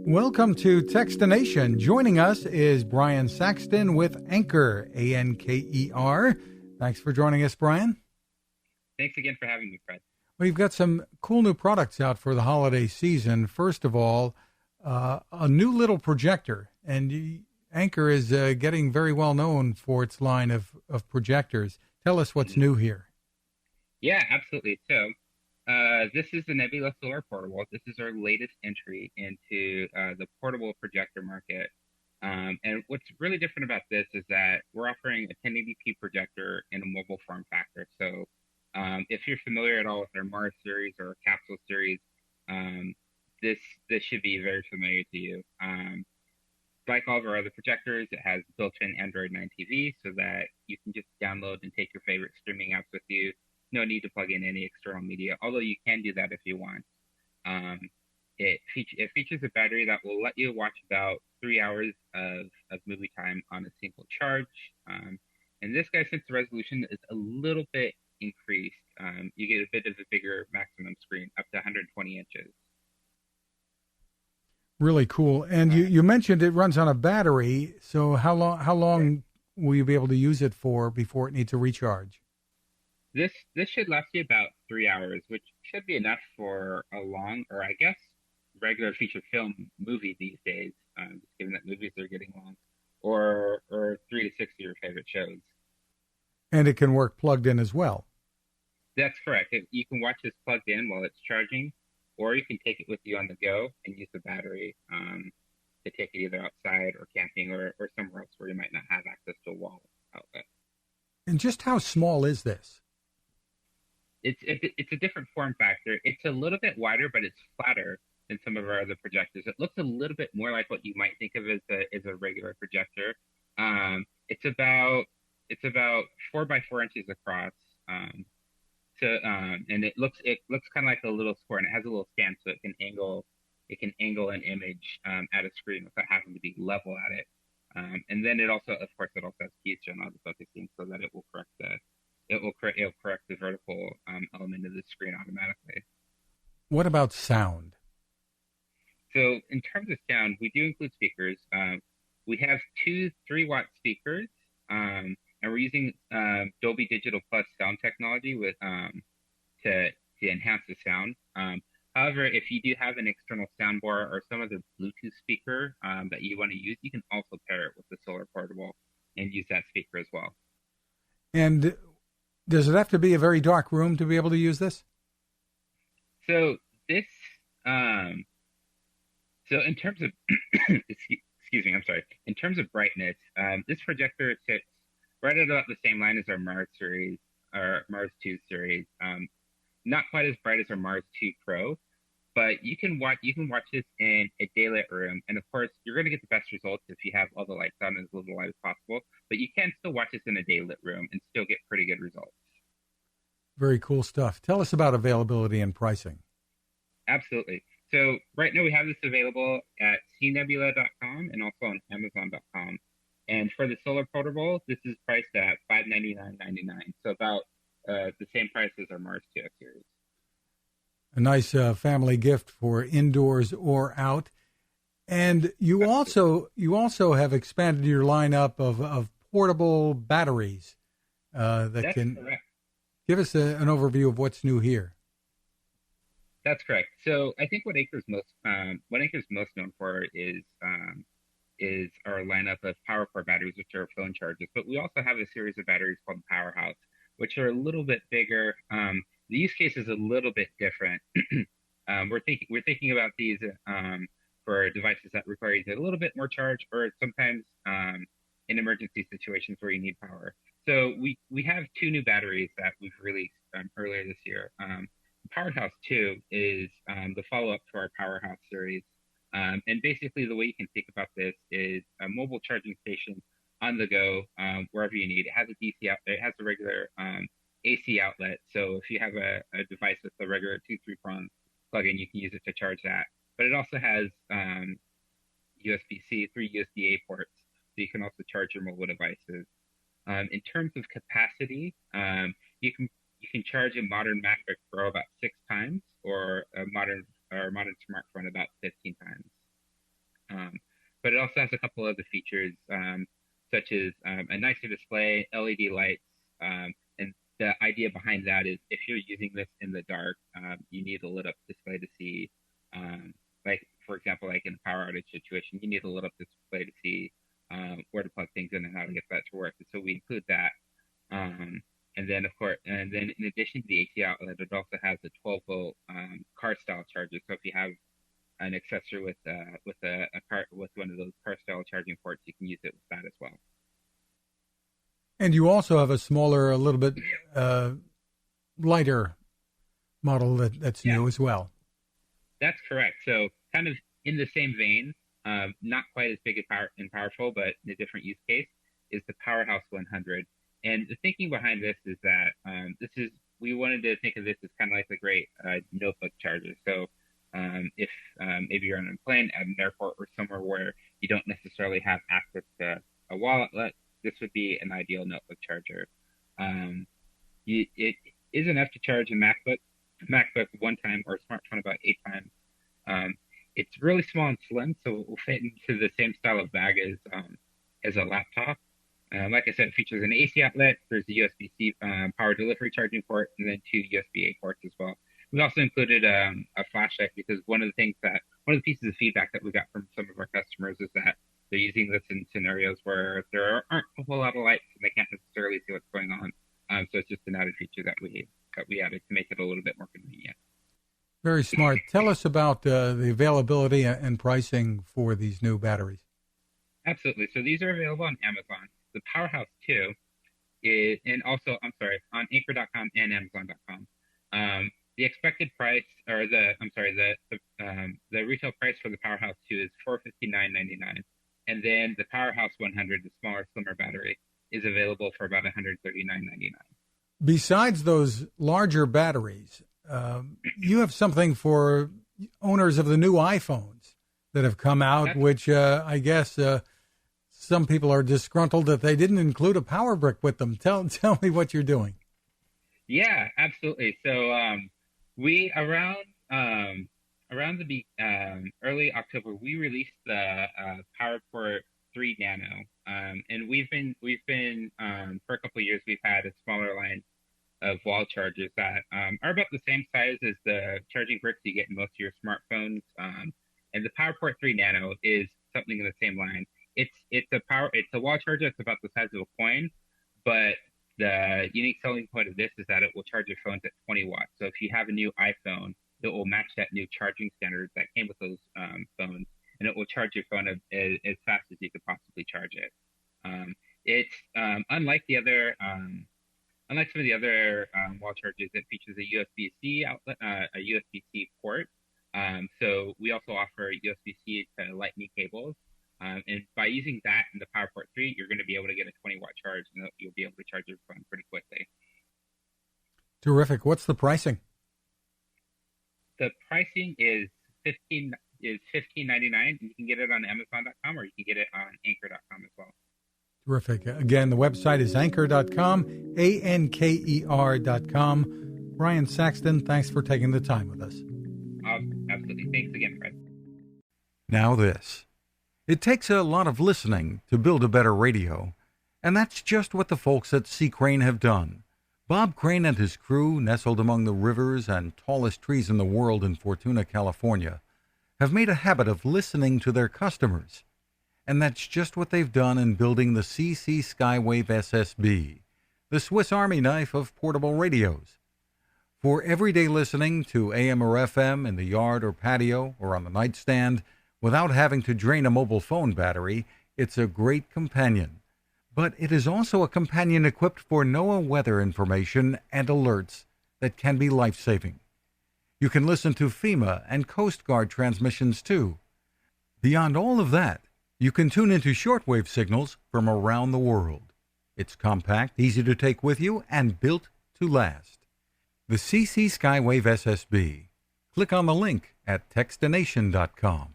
Welcome to Techstination. Joining us is Bryan Saxton with Anker, A-N-K-E-R. Thanks for joining us, Bryan. Thanks again for having me, Fred. Well, you've got some cool new products out for the holiday season. First of all, a new little projector. And Anker is getting very well known for its line of projectors. Tell us what's new here. Yeah, absolutely. So this is the Nebula Solar Portable. This is our latest entry into the portable projector market. And what's really different about this is that we're offering a 1080p projector in a mobile form factor. So if you're familiar at all with our Mars series or Capsule series, this should be very familiar to you. Like all of our other projectors, it has built-in Android 9 TV so that you can just download and take your favorite streaming apps with you. No need to plug in any external media, although you can do that if you want. It features a battery that will let you watch about 3 hours of movie time on a single charge. And this guy, since the resolution is a little bit increased, you get a bit of a bigger maximum screen, up to 120 inches. Really cool. And you mentioned it runs on a battery. So how long will you be able to use it for before it needs a recharge? This should last you about 3 hours, which should be enough for a long, or I guess regular feature film movie these days, just given that movies are getting long, or 3 to 6 of your favorite shows. And it can work plugged in as well. That's correct. You can watch this plugged in while it's charging, or you can take it with you on the go and use the battery to take it either outside or camping or somewhere else where you might not have access to a wall outlet. And just how small is this? It's a different form factor. It's a little bit wider, but it's flatter than some of our other projectors. It looks a little bit more like what you might think of as a regular projector. It's about 4 by 4 inches across. And it looks kind of like a little square, and it has a little stand so it can angle an image at a screen without having to be level at it. And then it also has keys to auto focusing so that it will correct the vertical element of the screen automatically. What about sound? So in terms of sound, we do include speakers. We have 2 3-watt speakers, and we're using Dolby Digital Plus sound technology to enhance the sound. However, if you do have an external soundbar or some other Bluetooth speaker that you want to use, you can also pair it with the Solar Portable and use that speaker as well. And does it have to be a very dark room to be able to use this? So this, so in terms of, excuse me, I'm sorry. In terms of brightness, this projector sits right at about the same line as our Mars series, our Mars 2 series. Not quite as bright as our Mars 2 Pro, but you can watch this in a daylit room, and of course you're going to get the best results if you have all the lights on and as little light as possible. But you can still watch this in a daylit room and still get pretty good results. Very cool stuff. Tell us about availability and pricing. Absolutely. So right now we have this available at cnebula.com and also on amazon.com. And for the Solar Portable, this is priced at $599.99, so about the same price as our Mars 2 series. A nice family gift for indoors or out. And you also have expanded your lineup of portable batteries That's correct. Give us an overview of what's new here. That's correct. So I think what Anker's most known for is our lineup of power core batteries, which are phone chargers. But we also have a series of batteries called Powerhouse, which are a little bit bigger. The use case is a little bit different. We're thinking about these for devices that require either a little bit more charge or sometimes in emergency situations where you need power. So we have 2 new batteries that we've released earlier this year. Powerhouse 2 is the follow-up to our Powerhouse series. And basically the way you can think about this is a mobile charging station on the go, wherever you need. It has a DC outlet. It has a regular AC outlet. So if you have a device with a regular 2 3-prong plug-in, you can use it to charge that. But it also has USB-C, 3 USB-A ports, so you can also charge your mobile devices. In terms of capacity, you can charge a modern MacBook Pro about 6 times, or a modern smartphone about 15 times. But it also has a couple other features, such as a nicer display, LED lights, and the idea behind that is if you're using this in the dark, you need a lit up display to see, like for example, like in a power outage situation, you need a lit up display to see where to plug things in and how to get that to work. And so we include that. And then, of course, and then in addition to the AC outlet, it also has a 12-volt car style charger. So if you have an accessory with a car with one of those car style charging ports, you can use it with that as well. And you also have a smaller, a little bit lighter model that's new as well. That's correct. So kind of in the same vein, not quite as big and powerful, but in a different use case, is the Powerhouse 100. And the thinking behind this is that we wanted to think of this as kind of like a great notebook charger. So if maybe you're on a plane at an airport or somewhere where you don't necessarily have access to a wall outlet, this would be an ideal notebook charger. It is enough to charge a MacBook one time or a smartphone about 8 times. It's really small and slim, so it will fit into the same style of bag as a laptop. Like I said, it features an AC outlet. There's a USB-C power delivery charging port, and then 2 USB-A ports as well. We also included a flashlight because one of the pieces of feedback that we got from some of our customers is that they're using this in scenarios where there aren't a whole lot of lights and they can't necessarily see what's going on. So it's just an added feature that we added to make it a little bit more convenient. Very smart. Tell us about the availability and pricing for these new batteries. Absolutely. So these are available on Amazon. The Powerhouse 2 is, and also, on Anker.com and Amazon.com. The expected price, or the retail price for the Powerhouse 2 is $459.99, and then the Powerhouse 100, the smaller, slimmer battery, is available for about $139.99. Besides those larger batteries, you have something for owners of the new iPhones that have come out, which I guess some people are disgruntled that they didn't include a power brick with them. Tell me what you're doing. Yeah, absolutely. So we around the early October, we released the PowerPort 3 Nano, and we've been for a couple of years we've had a smaller line of wall chargers that are about the same size as the charging bricks you get in most of your smartphones. And the PowerPort 3 Nano is something in the same line. It's a wall charger that's about the size of a coin, but the unique selling point of this is that it will charge your phones at 20 watts. So if you have a new iPhone, it will match that new charging standard that came with those phones, and it will charge your phone as fast as you could possibly charge it. It's unlike some of the other wall chargers, it features a USB-C outlet, a USB-C port. So we also offer USB-C to Lightning cables. And by using that in the PowerPort 3, you're going to be able to get a 20-watt charge, and you'll be able to charge your phone pretty quickly. Terrific. What's the pricing? The pricing is $15.99, and you can get it on Amazon.com or you can get it on Anker.com as well. Terrific. Again, the website is Anker.com, Anker.com. Bryan Saxton, thanks for taking the time with us. Absolutely. Thanks again, Fred. Now this. It takes a lot of listening to build a better radio, and that's just what the folks at C. Crane have done. Bob Crane and his crew, nestled among the rivers and tallest trees in the world in Fortuna, California, have made a habit of listening to their customers. And that's just what they've done in building the CC Skywave SSB, the Swiss Army knife of portable radios. For everyday listening to AM or FM in the yard or patio or on the nightstand, without having to drain a mobile phone battery, it's a great companion. But it is also a companion equipped for NOAA weather information and alerts that can be life-saving. You can listen to FEMA and Coast Guard transmissions too. Beyond all of that, you can tune into shortwave signals from around the world. It's compact, easy to take with you, and built to last. The CC Skywave SSB. Click on the link at Techstination.com.